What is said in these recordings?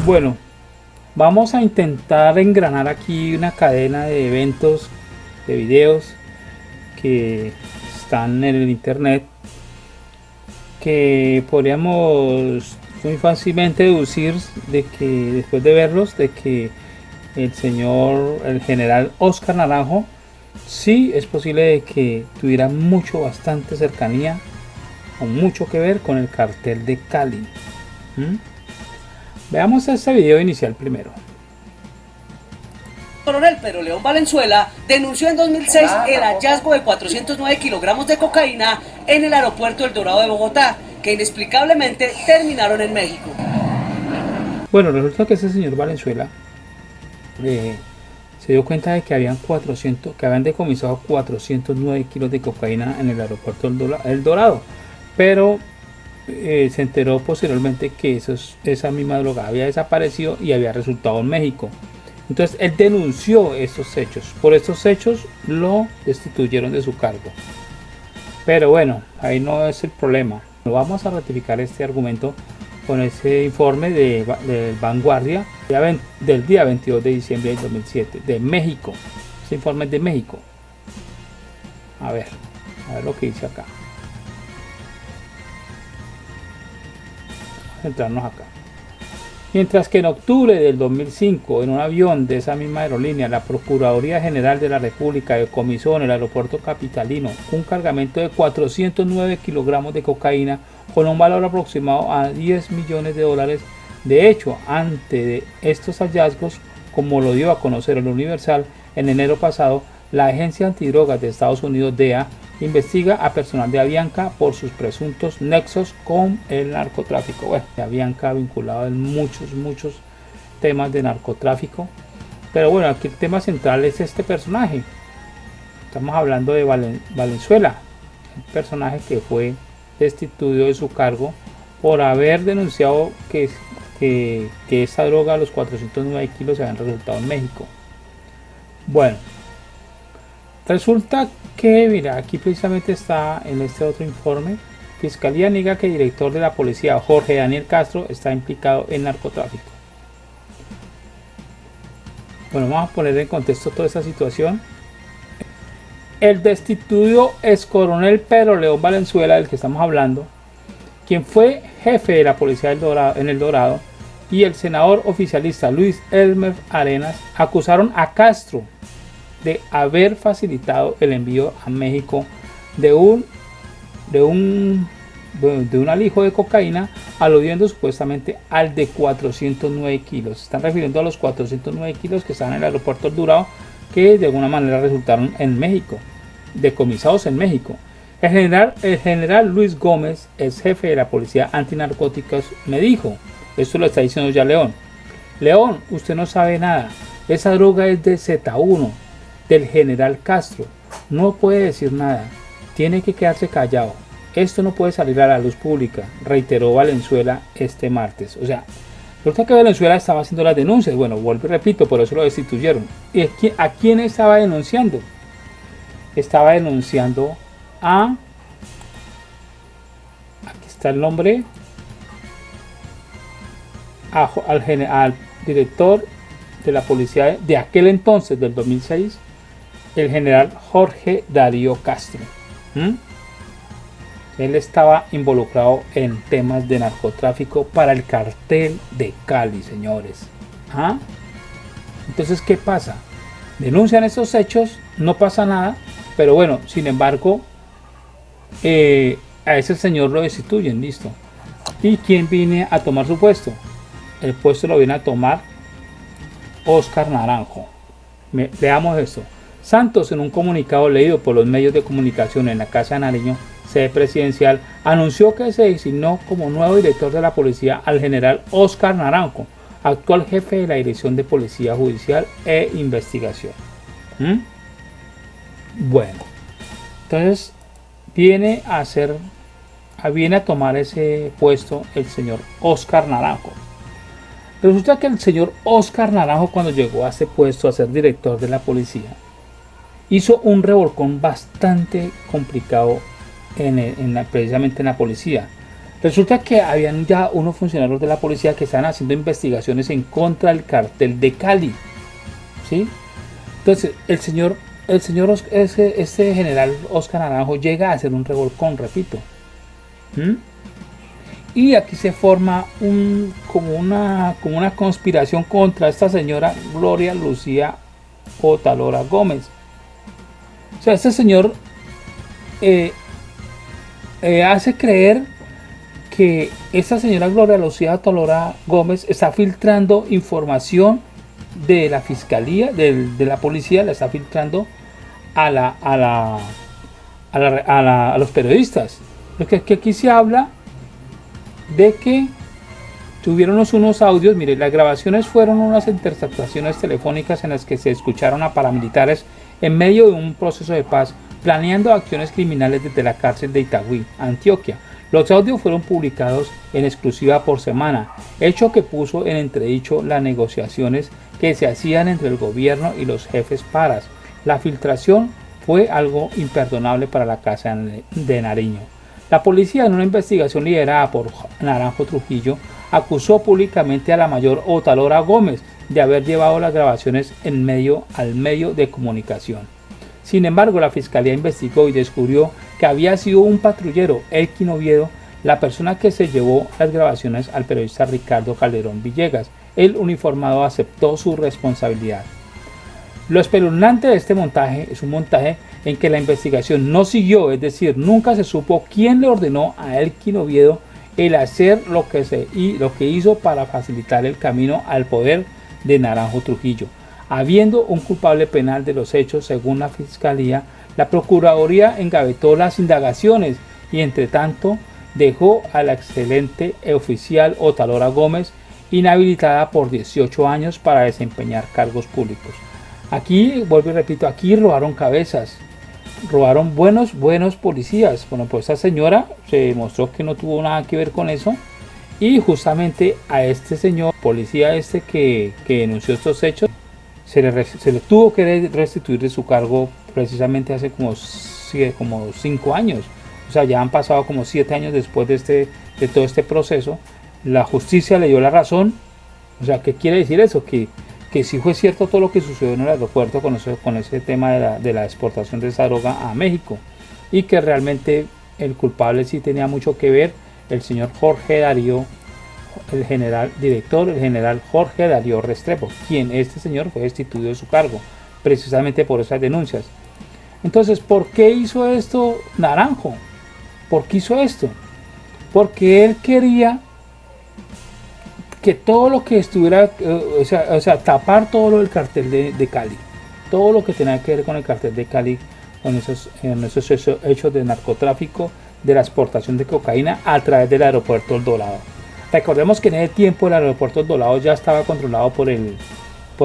Bueno, vamos a intentar engranar aquí una cadena de eventos, de videos que están en el internet, que podríamos muy fácilmente deducir de que después de verlos, de que el general Oscar Naranjo, sí es posible de que tuviera bastante cercanía o mucho que ver con el cartel de Cali. Veamos este video inicial primero. Coronel Pedro León Valenzuela denunció en 2006 el hallazgo de 409 kilogramos de cocaína en el aeropuerto El Dorado de Bogotá, que inexplicablemente terminaron en México. Bueno, resulta que ese señor Valenzuela se dio cuenta de que habían decomisado 409 kilos de cocaína en el aeropuerto El Dorado, pero se enteró posteriormente que esa misma droga había desaparecido y había resultado en México. Entonces él denunció estos hechos. Por estos hechos lo destituyeron de su cargo. Pero bueno, ahí no es el problema. Vamos a ratificar este argumento con ese informe de Vanguardia del día 22 de diciembre del 2007 de México. Ese informe es de México. A ver lo que dice acá. Vamos a centrarnos acá. Mientras que en octubre del 2005, en un avión de esa misma aerolínea, la Procuraduría General de la República decomisó en el aeropuerto capitalino un cargamento de 409 kilogramos de cocaína con un valor aproximado a 10 millones de dólares. De hecho, ante estos hallazgos, como lo dio a conocer el Universal en enero pasado, la Agencia Antidrogas de Estados Unidos, DEA, investiga a personal de Avianca por sus presuntos nexos con el narcotráfico. Bueno, Avianca vinculado en muchos temas de narcotráfico, pero bueno, aquí el tema central es este personaje. Estamos hablando de Valenzuela, un personaje que fue destituido de su cargo por haber denunciado que esa droga, los 409 kilos, se habían resultado en México. Bueno, resulta que, mira, aquí precisamente está en este otro informe. Fiscalía niega que el director de la policía, Jorge Daniel Castro, está implicado en narcotráfico. Bueno, vamos a poner en contexto toda esta situación. El destituido ex coronel Pedro León Valenzuela, del que estamos hablando, quien fue jefe de la policía en El Dorado, y el senador oficialista Luis Elmer Arenas acusaron a Castro de haber facilitado el envío a México de un alijo de cocaína, aludiendo supuestamente al de 409 kilos. Se están refiriendo a los 409 kilos que están en el aeropuerto El Dorado, que de alguna manera resultaron en México, decomisados en México. El general Luis Gómez, ex jefe de la policía antinarcóticos, me dijo, esto lo está diciendo ya León: usted no sabe nada, esa droga es de Z1, del general Castro, no puede decir nada, tiene que quedarse callado, esto no puede salir a la luz pública, reiteró Valenzuela este martes. O sea, resulta que Valenzuela estaba haciendo las denuncias. Bueno, vuelvo y repito, por eso lo destituyeron. ¿Y a quién estaba denunciando? Estaba denunciando aquí está el nombre, al director de la policía de aquel entonces, del 2006, el general Jorge Darío Castro. Él estaba involucrado en temas de narcotráfico para el cartel de Cali, señores. Entonces, ¿qué pasa? Denuncian estos hechos, no pasa nada, pero bueno, sin embargo, a ese señor lo destituyen, listo. ¿Y quién viene a tomar su puesto? El puesto lo viene a tomar Oscar Naranjo. Leamos esto. Santos, en un comunicado leído por los medios de comunicación en la Casa de Nariño, sede presidencial, anunció que se designó como nuevo director de la policía al general Oscar Naranjo, actual jefe de la Dirección de Policía Judicial e Investigación. Bueno, entonces viene a tomar ese puesto el señor Oscar Naranjo. Resulta que el señor Oscar Naranjo, cuando llegó a ese puesto a ser director de la policía, hizo un revolcón bastante complicado precisamente en la policía. Resulta que habían ya unos funcionarios de la policía que estaban haciendo investigaciones en contra del cartel de Cali, ¿sí? Entonces este general Oscar Naranjo llega a hacer un revolcón, repito. Y aquí se forma como una conspiración contra esta señora Gloria Lucía Otalora Gómez. O sea, este señor hace creer que esta señora Gloria Lucía Otalora Gómez está filtrando información de la fiscalía, de la policía, la está filtrando a los periodistas. Porque aquí se habla de que tuvieron unos audios. Mire, las grabaciones fueron unas interceptaciones telefónicas en las que se escucharon a paramilitares en medio de un proceso de paz planeando acciones criminales desde la cárcel de Itagüí, Antioquia. Los audios fueron publicados en exclusiva por semana, hecho que puso en entredicho las negociaciones que se hacían entre el gobierno y los jefes paras. La filtración fue algo imperdonable para la Casa de Nariño. La policía, en una investigación liderada por Naranjo Trujillo, acusó públicamente a la mayor Otalora Gómez de haber llevado las grabaciones al medio de comunicación. Sin embargo, la fiscalía investigó y descubrió que había sido un patrullero, Elkin Oviedo, la persona que se llevó las grabaciones al periodista Ricardo Calderón Villegas. El uniformado aceptó su responsabilidad. Lo espeluznante de este montaje es un montaje en que la investigación no siguió, es decir, nunca se supo quién le ordenó a Elkin Oviedo el hacer lo que hizo para facilitar el camino al poder de Naranjo Trujillo. Habiendo un culpable penal de los hechos, según la Fiscalía, la Procuraduría engavetó las indagaciones y, entre tanto, dejó a la excelente oficial Otalora Gómez inhabilitada por 18 años para desempeñar cargos públicos. Aquí, vuelvo y repito, aquí robaron cabezas, robaron buenos policías. Bueno, pues esta señora se demostró que no tuvo nada que ver con eso, y justamente a este señor policía que denunció estos hechos se le tuvo que restituir de su cargo precisamente hace como 5 años. O sea, ya han pasado como 7 años después de todo este proceso. La justicia le dio la razón. O sea, ¿qué quiere decir eso? Que sí fue cierto todo lo que sucedió en el aeropuerto con ese tema de la exportación de esa droga a México, y que realmente el culpable sí tenía mucho que ver, el señor Jorge Darío, el general Jorge Darío Restrepo, quien este señor fue destituido de su cargo precisamente por esas denuncias. Entonces, ¿por qué hizo esto Naranjo? ¿Por qué hizo esto? Porque él quería que todo lo que estuviera, o sea, tapar todo lo del cartel de Cali, todo lo que tenía que ver con el cartel de Cali, con esos hechos de narcotráfico, de la exportación de cocaína a través del aeropuerto El Dorado. Recordemos que en ese tiempo el aeropuerto El Dorado ya estaba controlado por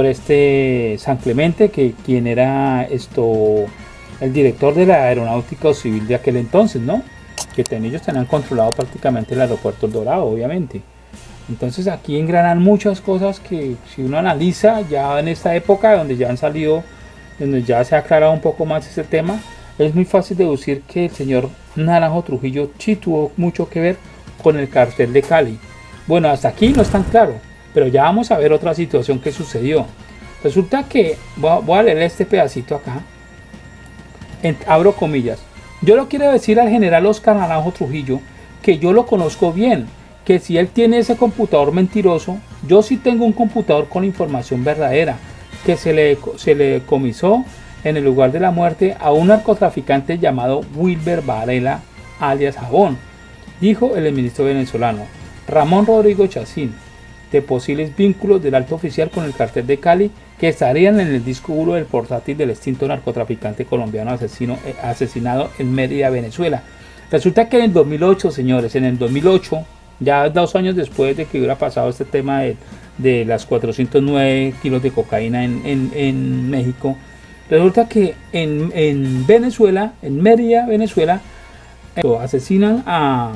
este San Clemente, quien era el director de la aeronáutica civil de aquel entonces, ¿no? Que ellos tenían controlado prácticamente el aeropuerto El Dorado, obviamente. Entonces aquí engranan muchas cosas que, si uno analiza ya en esta época donde ya han salido, donde ya se ha aclarado un poco más ese tema, es muy fácil deducir que el señor Naranjo Trujillo sí tuvo mucho que ver con el cartel de Cali. Bueno, hasta aquí no es tan claro, pero ya vamos a ver otra situación que sucedió. Resulta que, voy a leer este pedacito acá, abro comillas: yo lo quiero decir al general Oscar Naranjo Trujillo que yo lo conozco bien, que si él tiene ese computador mentiroso, yo sí tengo un computador con información verdadera, que se le comisó en el lugar de la muerte a un narcotraficante llamado Wilber Varela, alias Jabón, dijo el ministro venezolano Ramón Rodrigo Chacín, de posibles vínculos del alto oficial con el cartel de Cali que estarían en el disco duro del portátil del extinto narcotraficante colombiano asesinado en Mérida, Venezuela. Resulta que en el 2008, señores, en el 2008, ya 2 años después de que hubiera pasado este tema de las 409 kilos de cocaína en México, resulta que en Venezuela, en Mérida, Venezuela, asesinan a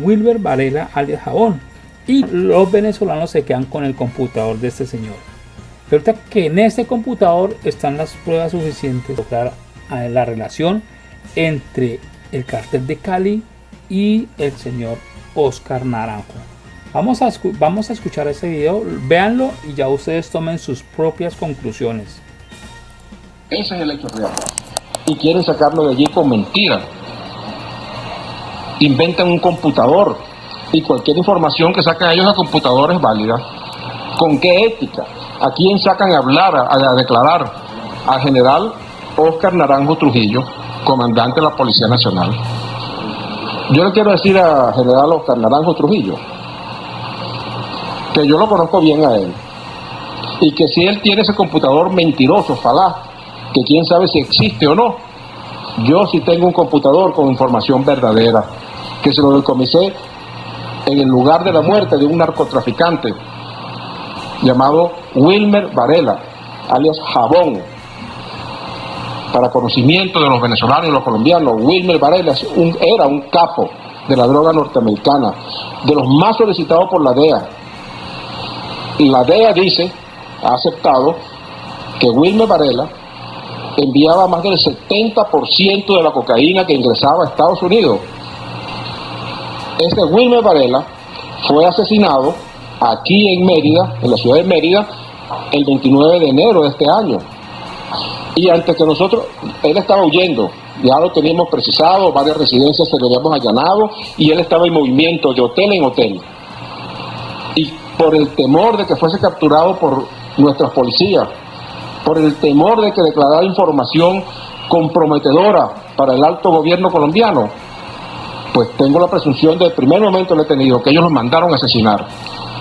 Wilber Varela alias Jabón, y los venezolanos se quedan con el computador de este señor. Resulta que en este computador están las pruebas suficientes para lograr la relación entre el Cártel de Cali y el señor Óscar Naranjo. Vamos a escuchar ese video, véanlo y ya ustedes tomen sus propias conclusiones. Ese es el hecho real. Y quieren sacarlo de allí con mentiras. Inventan un computador y cualquier información que sacan ellos a computador es válida. ¿Con qué ética? ¿A quién sacan a hablar, a declarar? Al general Óscar Naranjo Trujillo, comandante de la Policía Nacional. Yo le quiero decir al general Óscar Naranjo Trujillo que yo lo conozco bien a él y que si él tiene ese computador mentiroso, falaz, que quién sabe si existe o no, yo sí tengo un computador con información verdadera, que se lo decomisé en el lugar de la muerte de un narcotraficante llamado Wilmer Varela, alias Jabón. Para conocimiento de los venezolanos y los colombianos, Wilmer Varela era un capo de la droga norteamericana, de los más solicitados por la DEA. La DEA dice, ha aceptado, que Wilmer Varela enviaba más del 70% de la cocaína que ingresaba a Estados Unidos. Este Wilmer Varela fue asesinado aquí en Mérida, en la ciudad de Mérida, el 29 de enero de este año. Y antes que nosotros, él estaba huyendo, ya lo teníamos precisado, varias residencias se le habíamos allanado y él estaba en movimiento de hotel en hotel. Y por el temor de que fuese capturado por nuestras policías, por el temor de que declarara información comprometedora para el alto gobierno colombiano, pues tengo la presunción del primer momento lo he tenido, que ellos los mandaron a asesinar.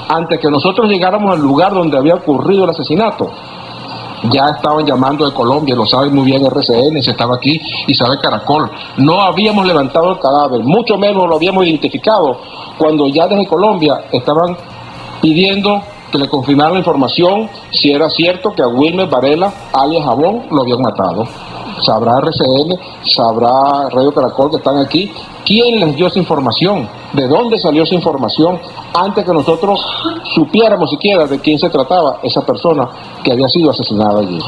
Antes que nosotros llegáramos al lugar donde había ocurrido el asesinato, ya estaban llamando de Colombia, lo sabe muy bien RCN, se estaba aquí y sabe Caracol. No habíamos levantado el cadáver, mucho menos lo habíamos identificado, cuando ya desde Colombia estaban pidiendo que le confirmaran la información si era cierto que a Wilmer Varela, alias Jabón, lo habían matado. Sabrá RCN, sabrá Radio Caracol que están aquí, quién les dio esa información, de dónde salió esa información, antes que nosotros supiéramos siquiera de quién se trataba esa persona que había sido asesinada allí.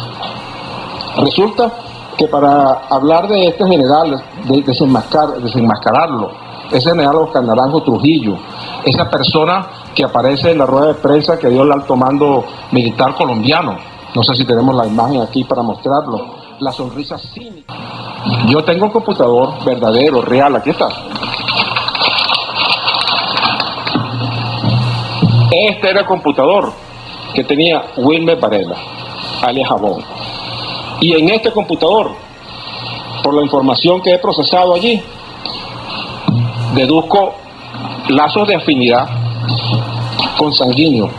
Resulta que para hablar de este general, de desenmascararlo, ese general Óscar Naranjo Trujillo, esa persona que aparece en la rueda de prensa que dio el alto mando militar colombiano, no sé si tenemos la imagen aquí para mostrarlo, la sonrisa cínica. Yo tengo un computador verdadero, real, aquí está. Este era el computador que tenía Wilmer Varela, alias Jabón. Y en este computador, por la información que he procesado allí, deduzco lazos de afinidad consanguíneo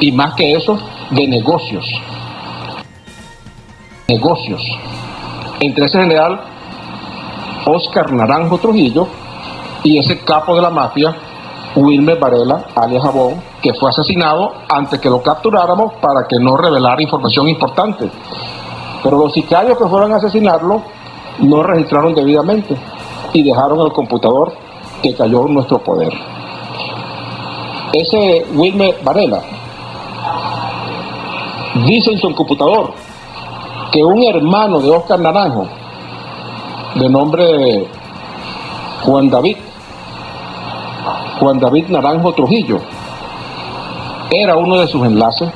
y más que eso, de negocios entre ese general Óscar Naranjo Trujillo y ese capo de la mafia Wilmer Varela, alias Jabón, que fue asesinado antes que lo capturáramos para que no revelara información importante. Pero los sicarios que fueron a asesinarlo no registraron debidamente y dejaron el computador que cayó en nuestro poder. Ese Wilmer Varela dice en su computador que un hermano de Óscar Naranjo, de nombre Juan David Naranjo Trujillo, era uno de sus enlaces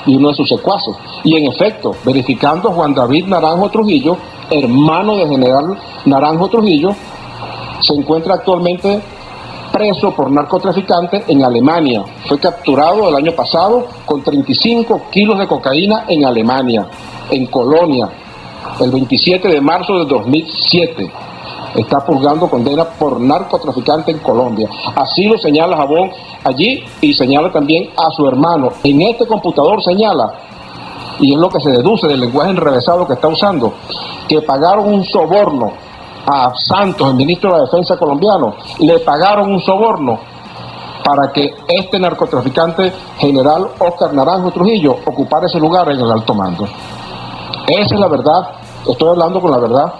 y uno de sus secuaces. Y en efecto, verificando, Juan David Naranjo Trujillo, hermano de general Naranjo Trujillo, se encuentra actualmente preso por narcotraficante en Alemania. Fue capturado el año pasado con 35 kilos de cocaína en Alemania, en Colonia, el 27 de marzo de 2007. Está purgando condena por narcotraficante en Colombia. Así lo señala Jabón allí y señala también a su hermano. En este computador señala, y es lo que se deduce del lenguaje enrevesado que está usando, que pagaron un soborno a Santos, el ministro de la Defensa colombiano, le pagaron un soborno para que este narcotraficante general Óscar Naranjo Trujillo ocupara ese lugar en el alto mando. Esa es la verdad, estoy hablando con la verdad,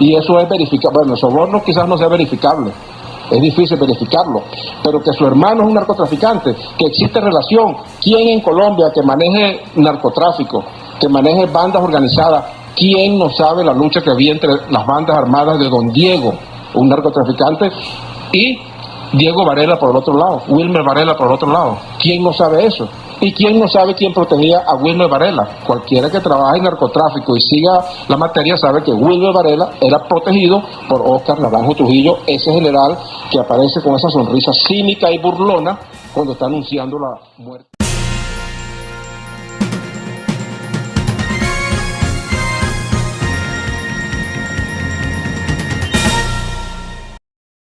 y eso es verificable. Bueno, el soborno quizás no sea verificable, es difícil verificarlo, pero que su hermano es un narcotraficante, que existe relación, ¿quién en Colombia que maneje narcotráfico, que maneje bandas organizadas? ¿Quién no sabe la lucha que había entre las bandas armadas de Don Diego un narcotraficante, y Diego Varela por el otro lado, Wilmer Varela por el otro lado. ¿Quién no sabe eso? ¿Y quién no sabe quién protegía a Wilmer Varela? Cualquiera que trabaje en narcotráfico y siga la materia sabe que Wilmer Varela era protegido por Óscar Naranjo Trujillo, ese general que aparece con esa sonrisa cínica y burlona cuando está anunciando la muerte.